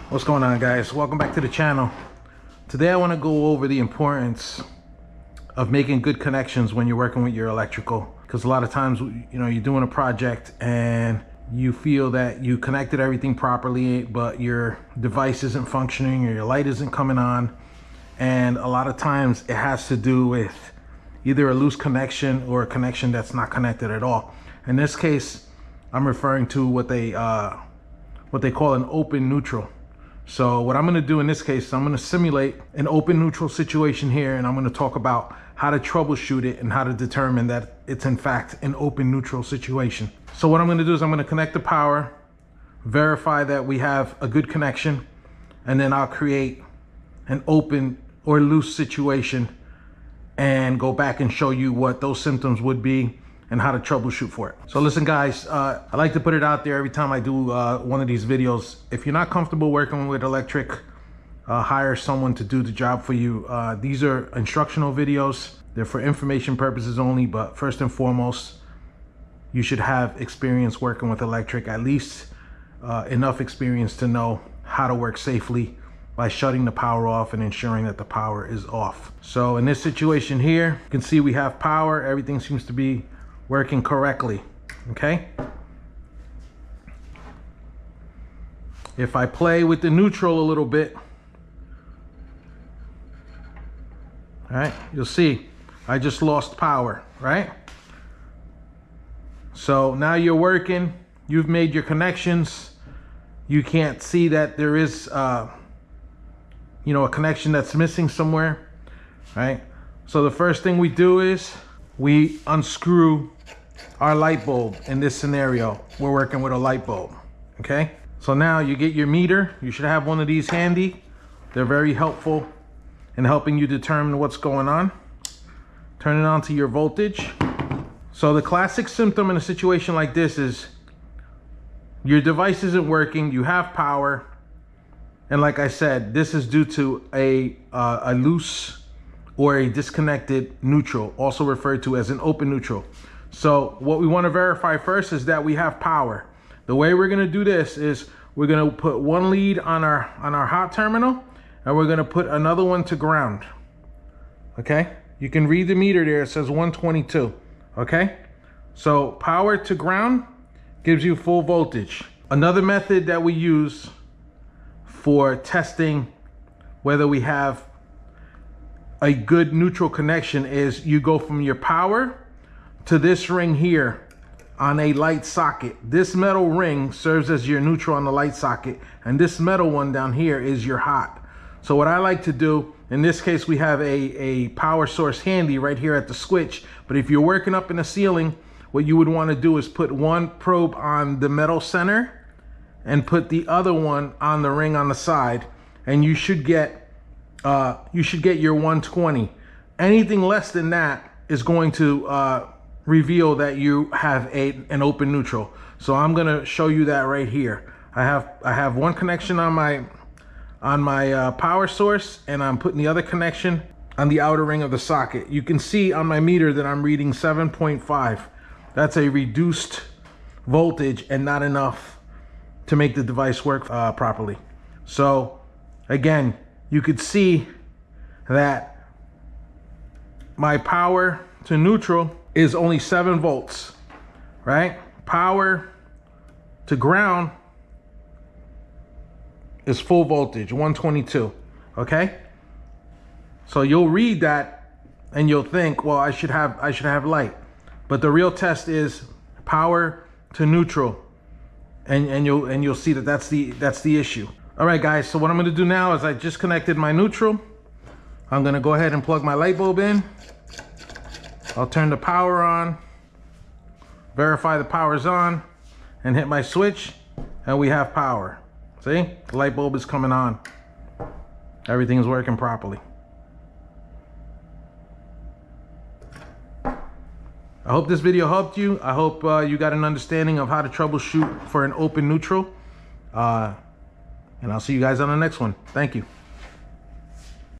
What's going on, guys? Welcome back to the channel. Today I want to go over the importance of making good connections when you're working with your electrical, because a lot of times, you're doing a project and you feel that you connected everything properly, but your device isn't functioning or your light isn't coming on. And a lot of times it has to do with either a loose connection or a connection that's not connected at all. In this case, I'm referring to what they call an open neutral. So what I'm going to do in this case, I'm going to simulate an open neutral situation here, and I'm going to talk about how to troubleshoot it and how to determine that it's in fact an open neutral situation. So what I'm going to do is I'm going to connect the power, verify that we have a good connection, and then I'll create an open or loose situation and go back and show you what those symptoms would be and how to troubleshoot for it. So listen, guys, I like to put it out there every time I do one of these videos. If you're not comfortable working with electric, hire someone to do the job for you. These are instructional videos. They're for information purposes only, but first and foremost, you should have experience working with electric, at least enough experience to know how to work safely by shutting the power off and ensuring that the power is off. So in this situation here, you can see we have power. Everything seems to be working correctly, okay? If I play with the neutral a little bit, all right, you'll see I just lost power, right? So now you're working, you've made your connections, you can't see that there is a connection that's missing somewhere, right? So the first thing we do is we unscrew our light bulb. In this scenario, we're working with a light bulb, okay? So now you get your meter. You should have one of these handy. They're very helpful in helping you determine what's going on. Turn it on to your voltage. So the classic symptom in a situation like this is your device isn't working, you have power, and like I said, this is due to a loose or a disconnected neutral, also referred to as an open neutral. So what we want to verify first is that we have power. The way we're going to do this is we're going to put one lead on our hot terminal, and we're going to put another one to ground. Okay? You can read the meter there. It says 122. Okay? So power to ground gives you full voltage. Another method that we use for testing whether we have a good neutral connection is you go from your power to this ring here on a light socket. This metal ring serves as your neutral on the light socket, and this metal one down here is your hot. So what I like to do, in this case, we have a power source handy right here at the switch, but if you're working up in the ceiling, what you would want to do is put one probe on the metal center and put the other one on the ring on the side, and you should get your 120. Anything less than that is going to reveal that you have an open neutral. So I'm going to show you that right here. I have one connection on my power source, and I'm putting the other connection on the outer ring of the socket. You can see on my meter that I'm reading 7.5. That's a reduced voltage and not enough to make the device work properly. So again, you could see that my power to neutral is only 7 volts, right? Power to ground is full voltage, 122, okay? So you'll read that and you'll think, well, I should have light. But the real test is power to neutral, and you'll see that that's the issue. All right, guys, so what I'm gonna do now is I just connected my neutral. I'm gonna go ahead and plug my light bulb in. I'll turn the power on, verify the power's on, and hit my switch, and we have power. See, the light bulb is coming on. Everything's working properly. I hope this video helped you. I hope you got an understanding of how to troubleshoot for an open neutral. And I'll see you guys on the next one. Thank you.